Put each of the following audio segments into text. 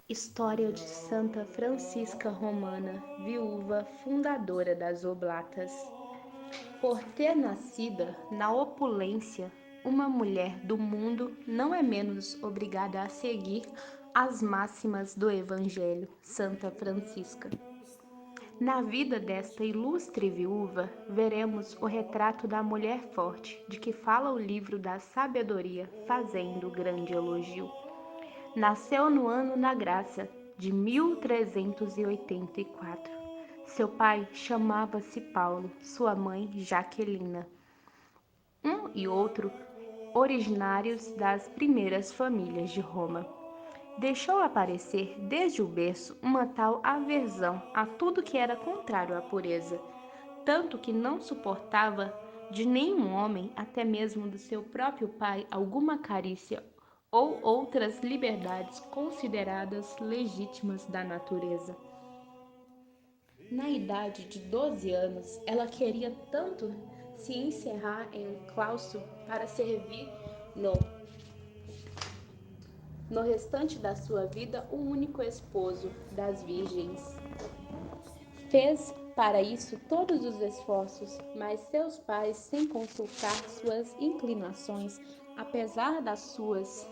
História de Santa Francisca Romana, viúva fundadora das Oblatas. Por ter nascida na opulência, uma mulher do mundo não é menos obrigada a seguir as máximas do Evangelho. Santa Francisca. Na vida desta ilustre viúva, veremos o retrato da mulher forte, de que fala o livro da sabedoria, fazendo grande elogio. Nasceu no ano na graça de 1384. Seu pai chamava-se Paulo, sua mãe Jaquelina. Um e outro originários das primeiras famílias de Roma. Deixou aparecer desde o berço uma tal aversão a tudo que era contrário à pureza, tanto que não suportava de nenhum homem, até mesmo do seu próprio pai, alguma carícia ou outras liberdades consideradas legítimas da natureza. Na idade de 12 anos, ela queria tanto se encerrar em um claustro para servir no restante da sua vida o único esposo das virgens. Fez para isso todos os esforços, mas seus pais, sem consultar suas inclinações, apesar das suas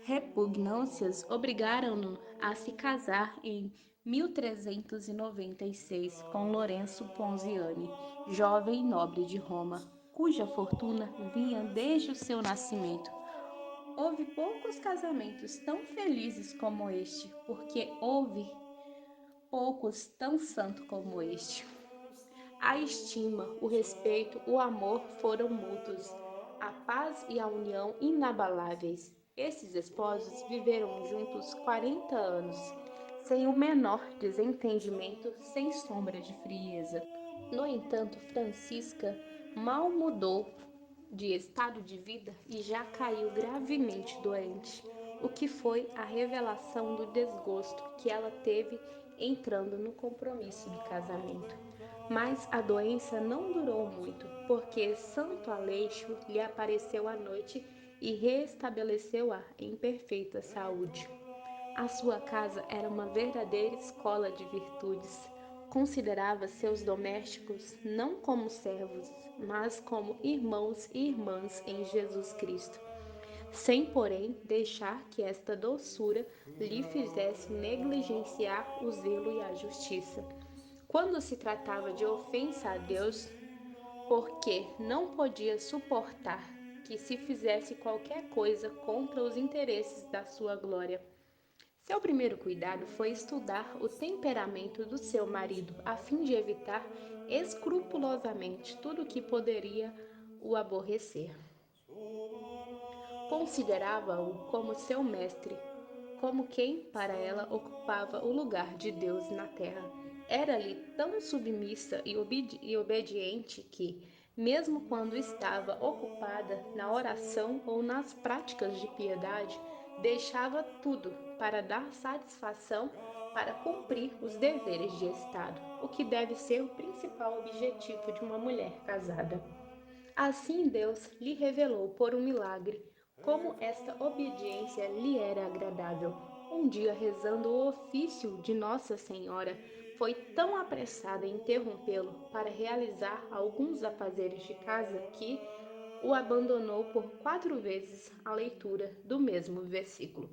repugnâncias, obrigaram-no a se casar em 1396 com Lourenço Ponziani, jovem nobre de Roma, cuja fortuna vinha desde o seu nascimento. Houve poucos casamentos tão felizes como este, porque houve poucos tão santos como este. A estima, o respeito, o amor foram mútuos, a paz e a união inabaláveis. Esses esposos viveram juntos 40 anos, sem o menor desentendimento, sem sombra de frieza. No entanto, Francisca mal mudou de estado de vida e já caiu gravemente doente, o que foi a revelação do desgosto que ela teve entrando no compromisso do casamento. Mas a doença não durou muito, porque Santo Aleixo lhe apareceu à noite e restabeleceu-a em perfeita saúde. A sua casa era uma verdadeira escola de virtudes. Considerava seus domésticos não como servos, mas como irmãos e irmãs em Jesus Cristo, sem, porém, deixar que esta doçura lhe fizesse negligenciar o zelo e a justiça. Quando se tratava de ofensa a Deus, porque não podia suportar que se fizesse qualquer coisa contra os interesses da sua glória. Seu primeiro cuidado foi estudar o temperamento do seu marido, a fim de evitar escrupulosamente tudo que poderia o aborrecer. Considerava-o como seu mestre, como quem, para ela, ocupava o lugar de Deus na terra. Era-lhe tão submissa e obediente que, mesmo quando estava ocupada na oração ou nas práticas de piedade, deixava tudo para dar satisfação, para cumprir os deveres de Estado, o que deve ser o principal objetivo de uma mulher casada. Assim Deus lhe revelou por um milagre como esta obediência lhe era agradável. Um dia, rezando o ofício de Nossa Senhora, foi tão apressada em interrompê-lo para realizar alguns afazeres de casa que o abandonou por 4 vezes a leitura do mesmo versículo.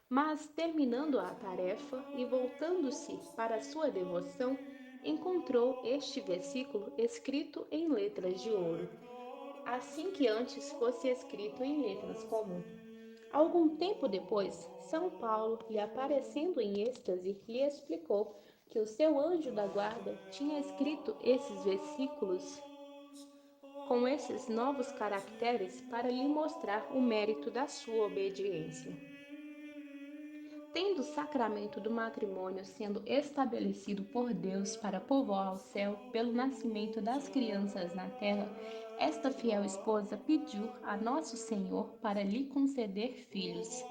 Mas, terminando a tarefa e voltando-se para sua devoção, encontrou este versículo escrito em letras de ouro, assim que antes fosse escrito em letras comuns. Algum tempo depois, São Paulo, lhe aparecendo em êxtase, lhe explicou que o seu anjo da guarda tinha escrito esses versículos com esses novos caracteres para lhe mostrar o mérito da sua obediência. Tendo o sacramento do matrimônio sendo estabelecido por Deus para povoar o céu pelo nascimento das crianças na terra, esta fiel esposa pediu a Nosso Senhor para lhe conceder filhos.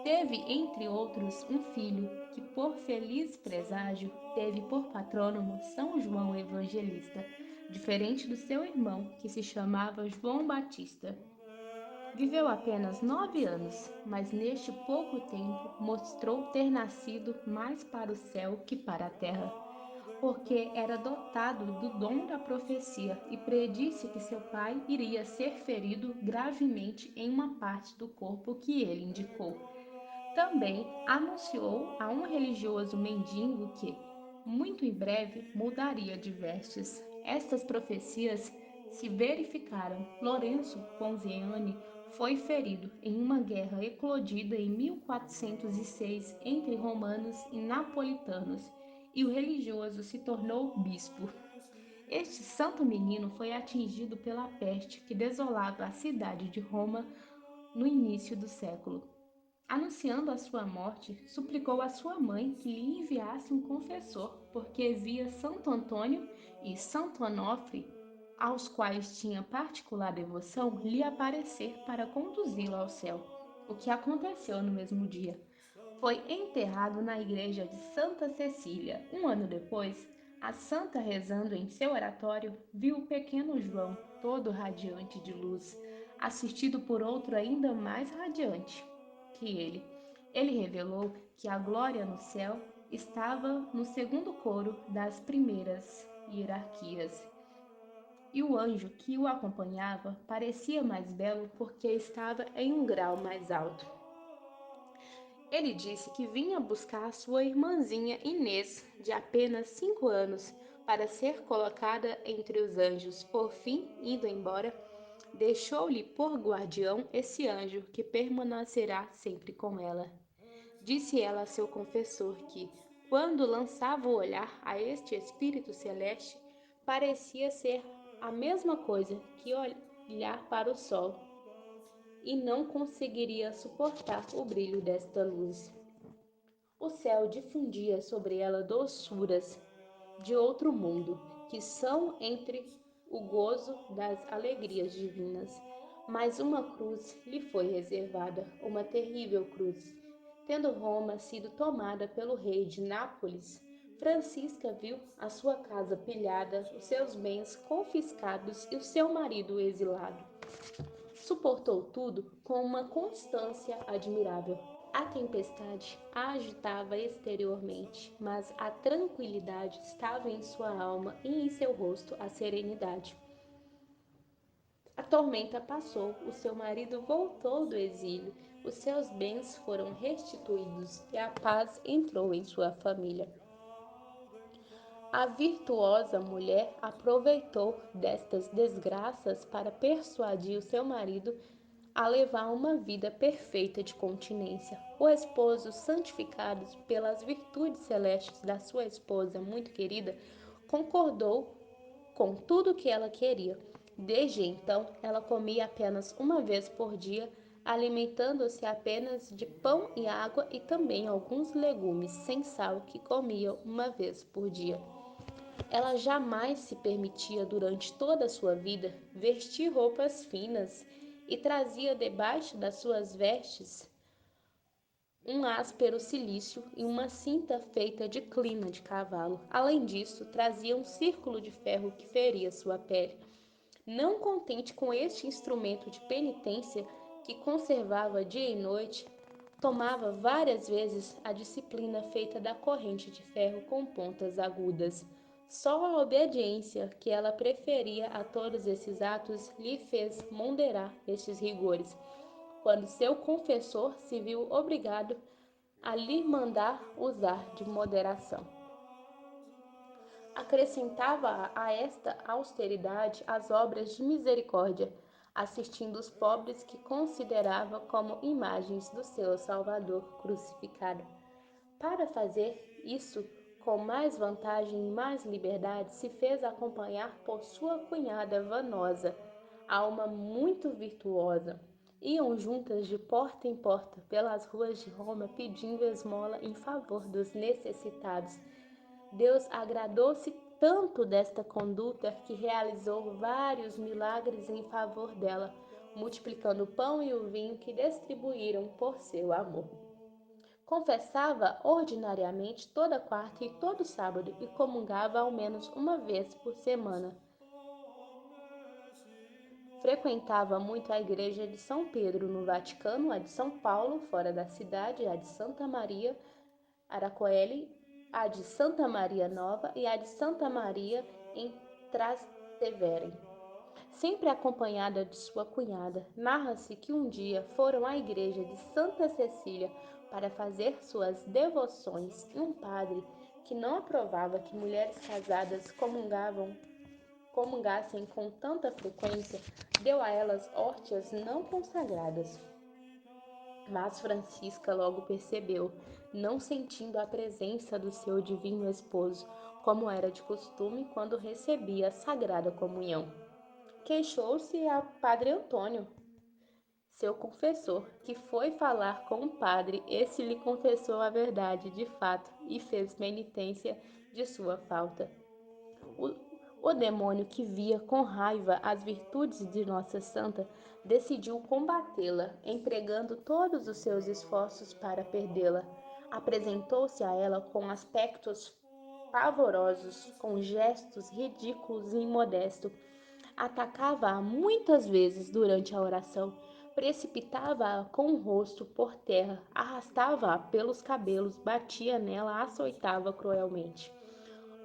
Teve, entre outros, um filho, que por feliz presságio teve por patrônomo São João Evangelista, diferente do seu irmão, que se chamava João Batista. Viveu apenas 9 anos, mas neste pouco tempo mostrou ter nascido mais para o céu que para a terra, porque era dotado do dom da profecia e predisse que seu pai iria ser ferido gravemente em uma parte do corpo que ele indicou. Também anunciou a um religioso mendigo que, muito em breve, mudaria de vestes. Estas profecias se verificaram. Lourenço Ponziani foi ferido em uma guerra eclodida em 1406 entre romanos e napolitanos, e o religioso se tornou bispo. Este santo menino foi atingido pela peste que desolava a cidade de Roma no início do século. Anunciando a sua morte, suplicou a sua mãe que lhe enviasse um confessor, porque via Santo Antônio e Santo Onofre, aos quais tinha particular devoção, lhe aparecer para conduzi-la ao céu. O que aconteceu no mesmo dia. Foi enterrado na igreja de Santa Cecília. Um ano depois, a santa, rezando em seu oratório, viu o pequeno João, todo radiante de luz, assistido por outro ainda mais radiante que ele. Ele revelou que a glória no céu estava no segundo coro das primeiras hierarquias. E o anjo que o acompanhava parecia mais belo porque estava em um grau mais alto. Ele disse que vinha buscar sua irmãzinha Inês, de apenas 5 anos, para ser colocada entre os anjos. Por fim, indo embora, deixou-lhe por guardião esse anjo que permanecerá sempre com ela. Disse ela a seu confessor que, quando lançava o olhar a este espírito celeste, parecia ser a mesma coisa que olhar para o sol, e não conseguiria suportar o brilho desta luz. O céu difundia sobre ela doçuras de outro mundo, que são entre o gozo das alegrias divinas. Mas uma cruz lhe foi reservada, uma terrível cruz. Tendo Roma sido tomada pelo rei de Nápoles, Francisca viu a sua casa pilhada, os seus bens confiscados e o seu marido exilado. Suportou tudo com uma constância admirável. A tempestade a agitava exteriormente, mas a tranquilidade estava em sua alma e em seu rosto a serenidade. A tormenta passou, o seu marido voltou do exílio, os seus bens foram restituídos e a paz entrou em sua família. A virtuosa mulher aproveitou destas desgraças para persuadir o seu marido a levar uma vida perfeita de continência. O esposo, santificado pelas virtudes celestes da sua esposa muito querida, concordou com tudo o que ela queria. Desde então, ela comia apenas uma vez por dia, alimentando-se apenas de pão e água e também alguns legumes sem sal que comia uma vez por dia. Ela jamais se permitia, durante toda a sua vida, vestir roupas finas e trazia debaixo das suas vestes um áspero cilício e uma cinta feita de crina de cavalo. Além disso, trazia um círculo de ferro que feria sua pele. Não contente com este instrumento de penitência que conservava dia e noite, tomava várias vezes a disciplina feita da corrente de ferro com pontas agudas. Só a obediência que ela preferia a todos esses atos lhe fez moderar estes rigores, quando seu confessor se viu obrigado a lhe mandar usar de moderação. Acrescentava a esta austeridade as obras de misericórdia, assistindo os pobres que considerava como imagens do seu Salvador crucificado. Para fazer isso com mais vantagem e mais liberdade, se fez acompanhar por sua cunhada Vanosa, alma muito virtuosa. Iam juntas de porta em porta pelas ruas de Roma pedindo esmola em favor dos necessitados. Deus agradou-se tanto desta conduta que realizou vários milagres em favor dela, multiplicando o pão e o vinho que distribuíram por seu amor. Confessava ordinariamente toda quarta e todo sábado e comungava ao menos uma vez por semana. Frequentava muito a igreja de São Pedro no Vaticano, a de São Paulo, fora da cidade, a de Santa Maria Aracoeli, a de Santa Maria Nova e a de Santa Maria em Trastevere, sempre acompanhada de sua cunhada. Narra-se que um dia foram à igreja de Santa Cecília para fazer suas devoções e um padre, que não aprovava que mulheres casadas comungassem com tanta frequência, deu a elas hóstias não consagradas. Mas Francisca logo percebeu, não sentindo a presença do seu divino esposo, como era de costume quando recebia a Sagrada Comunhão. Queixou-se a Padre Antônio, seu confessor, que foi falar com o padre. Esse lhe confessou a verdade de fato e fez penitência de sua falta. O, o demônio, que via com raiva as virtudes de Nossa Santa, decidiu combatê-la, empregando todos os seus esforços para perdê-la. Apresentou-se a ela com aspectos pavorosos, com gestos ridículos e imodestos. Atacava-a muitas vezes durante a oração, precipitava-a com o rosto por terra, arrastava-a pelos cabelos, batia nela, açoitava cruelmente.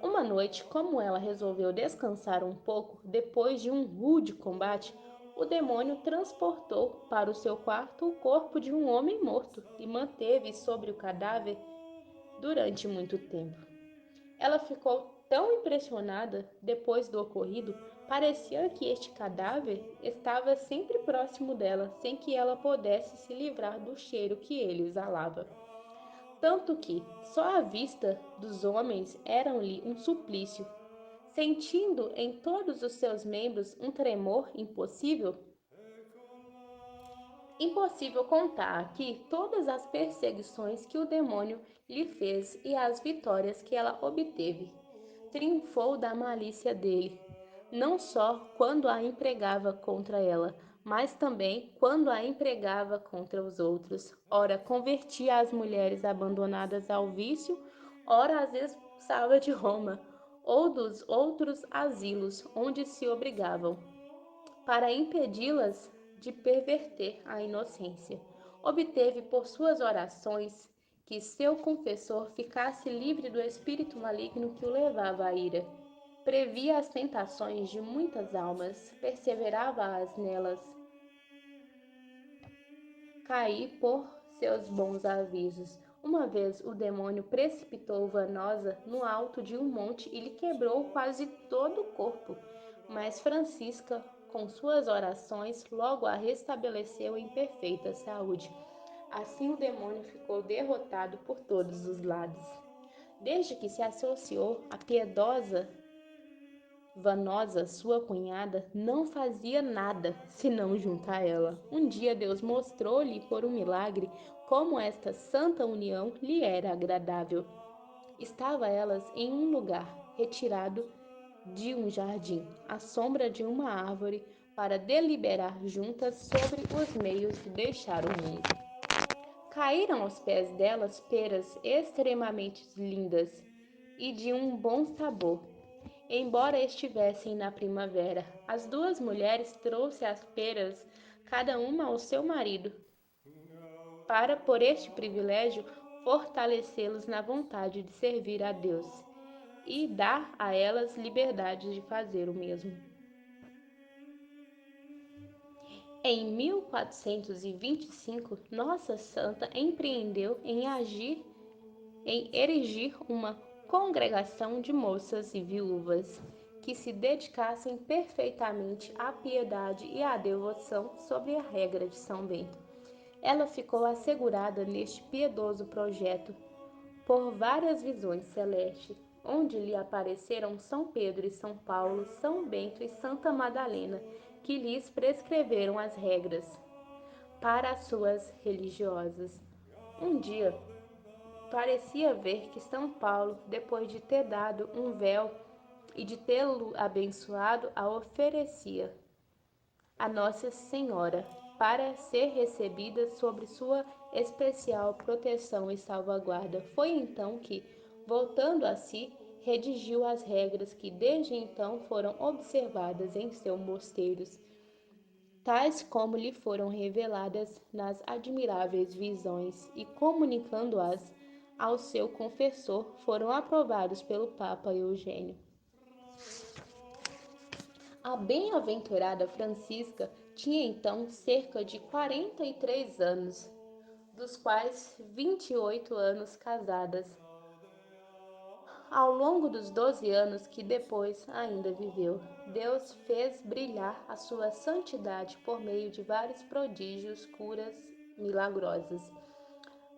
Uma noite, como ela resolveu descansar um pouco depois de um rude combate, o demônio transportou para o seu quarto o corpo de um homem morto e manteve sobre o cadáver durante muito tempo. Ela ficou tão impressionada depois do ocorrido, parecia que este cadáver estava sempre próximo dela, sem que ela pudesse se livrar do cheiro que ele exalava. Tanto que só a vista dos homens era-lhe um suplício. Sentindo em todos os seus membros um tremor impossível contar aqui todas as perseguições que o demônio lhe fez e as vitórias que ela obteve. Triunfou da malícia dele, não só quando a empregava contra ela, mas também quando a empregava contra os outros. Ora, convertia as mulheres abandonadas ao vício, ora as expulsava de Roma ou dos outros asilos onde se obrigavam, para impedi-las de perverter a inocência. Obteve por suas orações que seu confessor ficasse livre do espírito maligno que o levava à ira. Previa as tentações de muitas almas, perseverava-as nelas, cair por seus bons avisos. Uma vez o demônio precipitou Vanosa no alto de um monte e lhe quebrou quase todo o corpo, mas Francisca, com suas orações, logo a restabeleceu em perfeita saúde. Assim o demônio ficou derrotado por todos os lados. Desde que se associou à piedosa Vanosa, sua cunhada, não fazia nada senão junto a ela. Um dia Deus mostrou-lhe por um milagre como esta santa união lhe era agradável. Estava elas em um lugar retirado de um jardim, à sombra de uma árvore, para deliberar juntas sobre os meios de deixar o mundo. Caíram aos pés delas peras extremamente lindas e de um bom sabor. Embora estivessem na primavera, as duas mulheres trouxeram as peras, cada uma ao seu marido, para, por este privilégio, fortalecê-los na vontade de servir a Deus e dar a elas liberdade de fazer o mesmo. Em 1425, Nossa Santa empreendeu em erigir uma congregação de moças e viúvas que se dedicassem perfeitamente à piedade e à devoção sob a regra de São Bento. Ela ficou assegurada neste piedoso projeto por várias visões celestes, onde lhe apareceram São Pedro e São Paulo, São Bento e Santa Madalena, que lhes prescreveram as regras para as suas religiosas. Um dia, parecia ver que São Paulo, depois de ter dado um véu e de tê-lo abençoado, a oferecia a Nossa Senhora para ser recebida sob sua especial proteção e salvaguarda. Foi então que, voltando a si, redigiu as regras que desde então foram observadas em seus mosteiros tais como lhe foram reveladas nas admiráveis visões e comunicando-as ao seu confessor, foram aprovados pelo Papa Eugênio. A bem-aventurada Francisca tinha então cerca de 43 anos, dos quais 28 anos casadas, ao longo dos 12 anos que depois ainda viveu. Deus fez brilhar a sua santidade por meio de vários prodígios, curas milagrosas.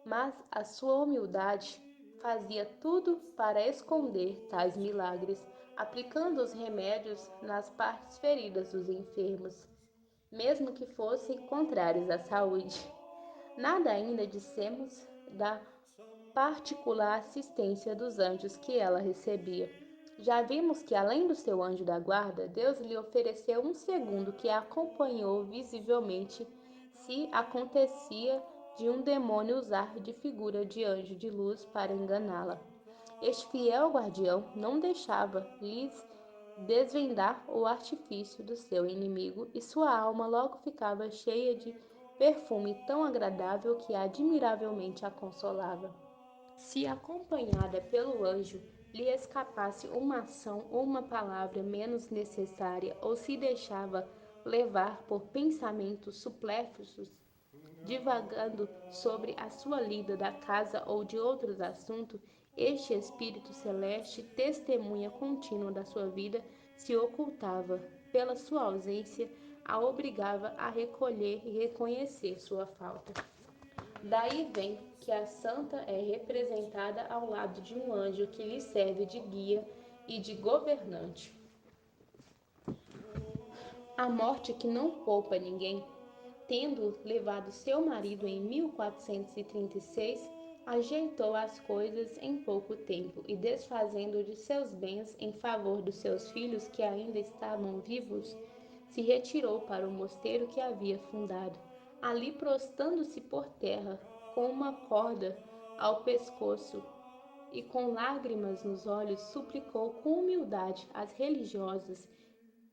Mas a sua humildade fazia tudo para esconder tais milagres, aplicando os remédios nas partes feridas dos enfermos, mesmo que fossem contrários à saúde. Nada ainda dissemos da particular assistência dos anjos que ela recebia. Já vimos que, além do seu anjo da guarda, Deus lhe ofereceu um segundo que a acompanhou visivelmente se acontecia de um demônio usar de figura de anjo de luz para enganá-la. Este fiel guardião não deixava lhes desvendar o artifício do seu inimigo, e sua alma logo ficava cheia de perfume tão agradável que admiravelmente a consolava. Se acompanhada pelo anjo lhe escapasse uma ação ou uma palavra menos necessária, ou se deixava levar por pensamentos supérfluos, divagando sobre a sua lida da casa ou de outros assuntos, este espírito celeste, testemunha contínua da sua vida, se ocultava. Pela sua ausência, a obrigava a recolher e reconhecer sua falta. Daí vem que a santa é representada ao lado de um anjo que lhe serve de guia e de governante. A morte que não poupa ninguém, tendo levado seu marido em 1436, ajeitou as coisas em pouco tempo e, desfazendo de seus bens em favor dos seus filhos que ainda estavam vivos, se retirou para o mosteiro que havia fundado. Ali, prostrando-se por terra, com uma corda ao pescoço e com lágrimas nos olhos, suplicou com humildade às religiosas,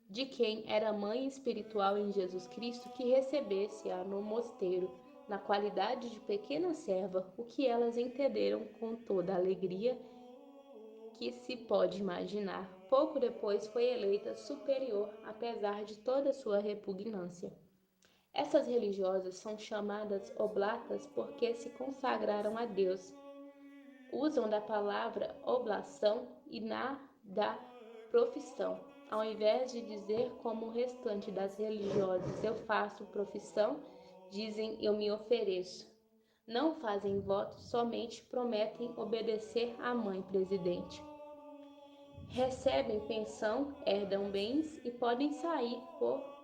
de quem era mãe espiritual em Jesus Cristo, que recebesse-a no mosteiro, na qualidade de pequena serva, o que elas entenderam com toda a alegria que se pode imaginar. Pouco depois foi eleita superior, apesar de toda sua repugnância. Essas religiosas são chamadas oblatas porque se consagraram a Deus. Usam da palavra oblação e da profissão. Ao invés de dizer como o restante das religiosas, eu faço profissão, dizem eu me ofereço. Não fazem votos, somente prometem obedecer à mãe presidente. Recebem pensão, herdam bens e podem sair por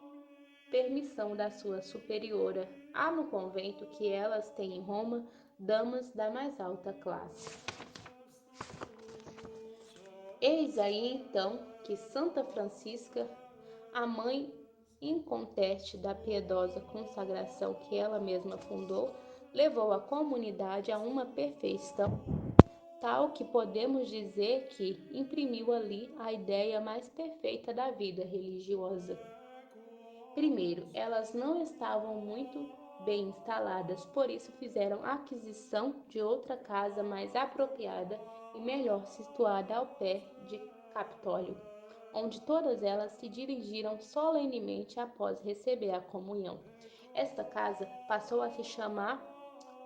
permissão da sua superiora. Há no convento que elas têm em Roma damas da mais alta classe. Eis aí então que Santa Francisca, a mãe inconteste da piedosa consagração que ela mesma fundou, levou a comunidade a uma perfeição tal que podemos dizer que imprimiu ali a ideia mais perfeita da vida religiosa. Primeiro, elas não estavam muito bem instaladas, por isso fizeram aquisição de outra casa mais apropriada e melhor situada ao pé de Capitólio, onde todas elas se dirigiram solenemente após receber a comunhão. Esta casa passou a se chamar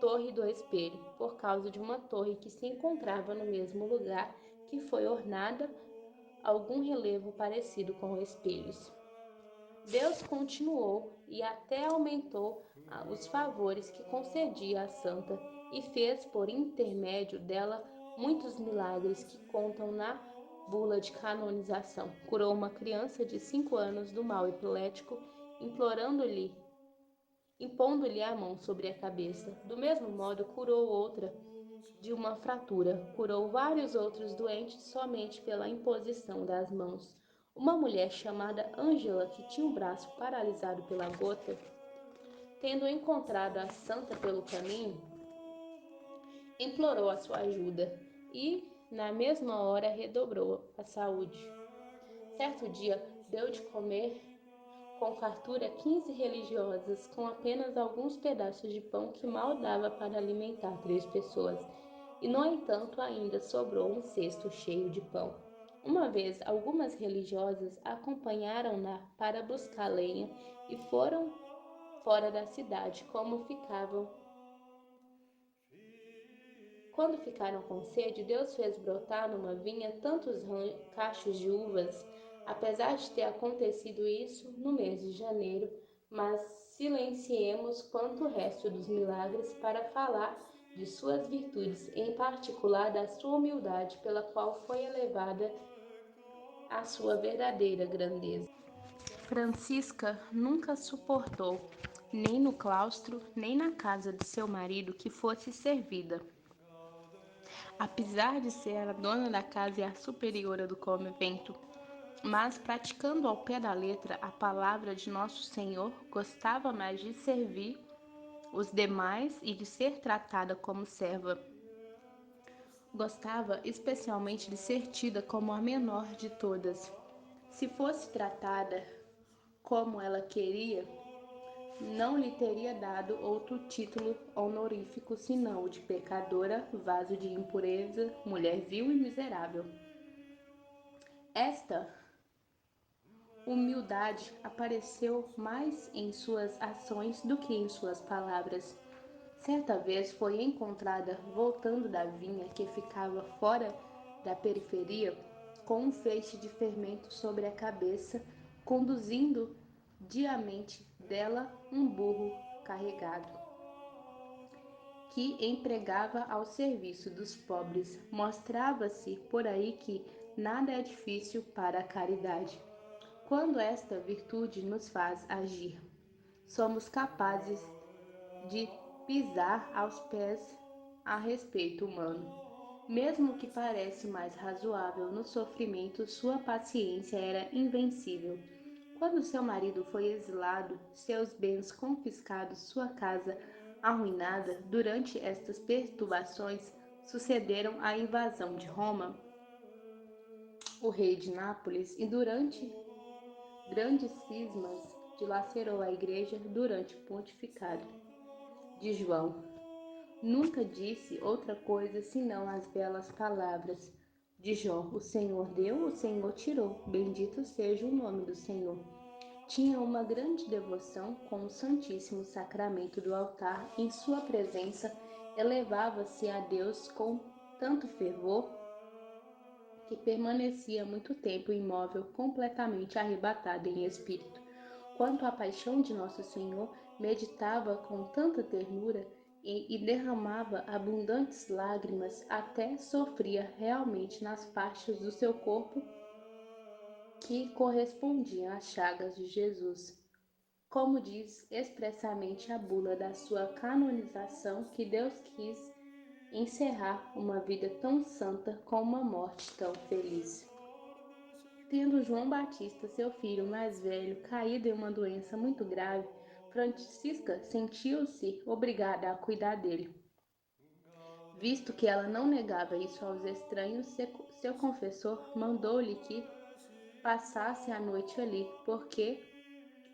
Torre do Espelho, por causa de uma torre que se encontrava no mesmo lugar, que foi ornada algum relevo parecido com espelhos. Deus continuou e até aumentou os favores que concedia à santa e fez por intermédio dela muitos milagres que contam na bula de canonização. Curou uma criança de 5 anos do mal epilético, impondo-lhe a mão sobre a cabeça. Do mesmo modo, curou outra de uma fratura. Curou vários outros doentes somente pela imposição das mãos. Uma mulher chamada Ângela, que tinha o braço paralisado pela gota, tendo encontrado a santa pelo caminho, implorou a sua ajuda e, na mesma hora, redobrou a saúde. Certo dia, deu de comer com fartura 15 religiosas, com apenas alguns pedaços de pão que mal dava para alimentar 3 pessoas. E, no entanto, ainda sobrou um cesto cheio de pão. Uma vez, algumas religiosas acompanharam-na para buscar lenha e foram fora da cidade, Quando ficaram com sede, Deus fez brotar numa vinha tantos cachos de uvas, apesar de ter acontecido isso no mês de janeiro, mas silenciemos quanto o resto dos milagres para falar de suas virtudes, em particular da sua humildade, pela qual foi elevada a sua verdadeira grandeza. Francisca nunca suportou, nem no claustro, nem na casa de seu marido, que fosse servida. Apesar de ser a dona da casa e a superiora do convento, mas praticando ao pé da letra a palavra de Nosso Senhor, gostava mais de servir os demais e de ser tratada como serva. Gostava especialmente de ser tida como a menor de todas. Se fosse tratada como ela queria, não lhe teria dado outro título honorífico senão o de pecadora, vaso de impureza, mulher vil e miserável. Esta humildade apareceu mais em suas ações do que em suas palavras. Certa vez foi encontrada voltando da vinha que ficava fora da periferia, com um feixe de fermento sobre a cabeça, conduzindo diante dela um burro carregado, que empregava ao serviço dos pobres. Mostrava-se por aí que nada é difícil para a caridade. Quando esta virtude nos faz agir, somos capazes de pisar aos pés a respeito humano. Mesmo que parece mais razoável no sofrimento, sua paciência era invencível. Quando seu marido foi exilado, seus bens confiscados, sua casa arruinada, durante estas perturbações sucederam a invasão de Roma, o rei de Nápoles, e durante grandes cismas dilacerou a igreja durante o pontificado de João. Nunca disse outra coisa senão as belas palavras de Jó: o Senhor deu, o Senhor tirou, bendito seja o nome do Senhor. Tinha uma grande devoção com o Santíssimo Sacramento do altar. Em sua presença, elevava-se a Deus com tanto fervor que permanecia muito tempo imóvel, completamente arrebatada em espírito. Quanto à paixão de Nosso Senhor, meditava com tanta ternura e derramava abundantes lágrimas, até sofria realmente nas partes do seu corpo que correspondiam às chagas de Jesus. Como diz expressamente a bula da sua canonização, que Deus quis encerrar uma vida tão santa com uma morte tão feliz. Tendo João Batista, seu filho mais velho, caído em uma doença muito grave, Francisca sentiu-se obrigada a cuidar dele. Visto que ela não negava isso aos estranhos, seu confessor mandou-lhe que passasse a noite ali, porque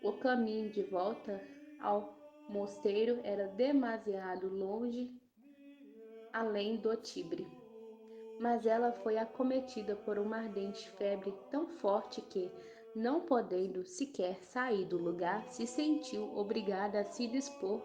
o caminho de volta ao mosteiro era demasiado longe, além do Tibre. Mas ela foi acometida por uma ardente febre tão forte que, não podendo sequer sair do lugar, se sentiu obrigada a se dispor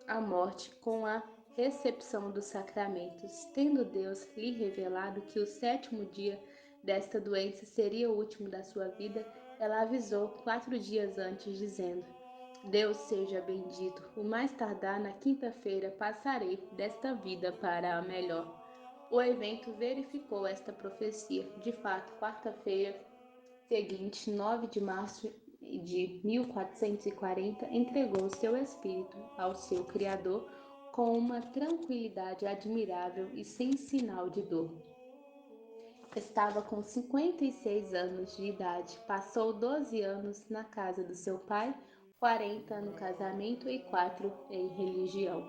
à morte com a recepção dos sacramentos. Tendo Deus lhe revelado que o 7º dia desta doença seria o último da sua vida, ela avisou 4 dias antes, dizendo: Deus seja bendito, o mais tardar na quinta-feira passarei desta vida para a melhor. O evento verificou esta profecia. De fato, quarta-feira seguinte, 9 de março de 1440, entregou seu espírito ao seu Criador com uma tranquilidade admirável e sem sinal de dor. Estava com 56 anos de idade, passou 12 anos na casa do seu pai, 40 no casamento e 4 em religião.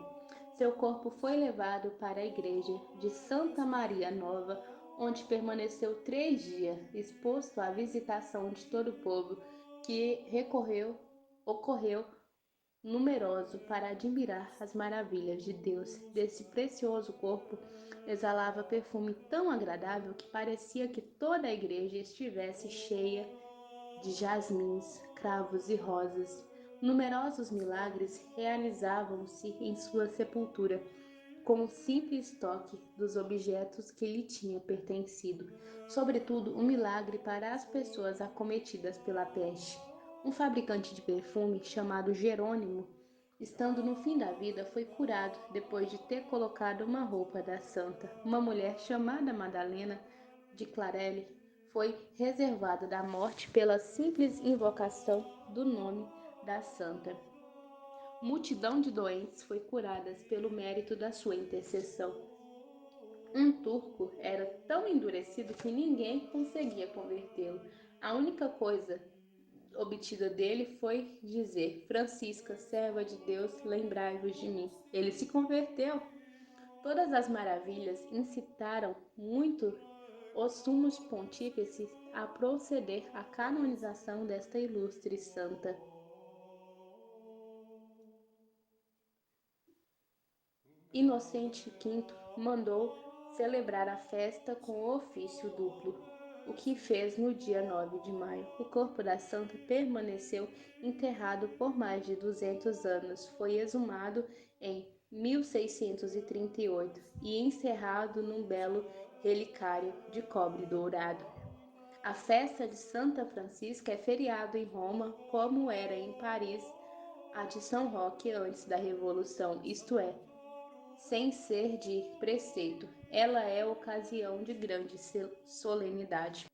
Seu corpo foi levado para a igreja de Santa Maria Nova, onde permaneceu 3 dias, exposto à visitação de todo o povo que ocorreu numeroso para admirar as maravilhas de Deus. Desse precioso corpo exalava perfume tão agradável que parecia que toda a igreja estivesse cheia de jasmins, cravos e rosas. Numerosos milagres realizavam-se em sua sepultura, com o simples toque dos objetos que lhe tinham pertencido, sobretudo um milagre para as pessoas acometidas pela peste. Um fabricante de perfume chamado Jerônimo, estando no fim da vida, foi curado depois de ter colocado uma roupa da santa. Uma mulher chamada Madalena de Clarelli foi reservada da morte pela simples invocação do nome da santa. Multidão de doentes foi curadas pelo mérito da sua intercessão. Um turco era tão endurecido que ninguém conseguia convertê-lo. A única coisa obtida dele foi dizer: Francisca, serva de Deus, lembrai-vos de mim. Ele se converteu. Todas as maravilhas incitaram muito os sumos pontífices a proceder à canonização desta ilustre santa. Inocente V mandou celebrar a festa com ofício duplo, o que fez no dia 9 de maio. O corpo da santa permaneceu enterrado por mais de 200 anos. Foi exumado em 1638 e encerrado num belo relicário de cobre dourado. A festa de Santa Francisca é feriado em Roma, como era em Paris a de São Roque antes da Revolução, isto é, sem ser de preceito. Ela é ocasião de grande solenidade.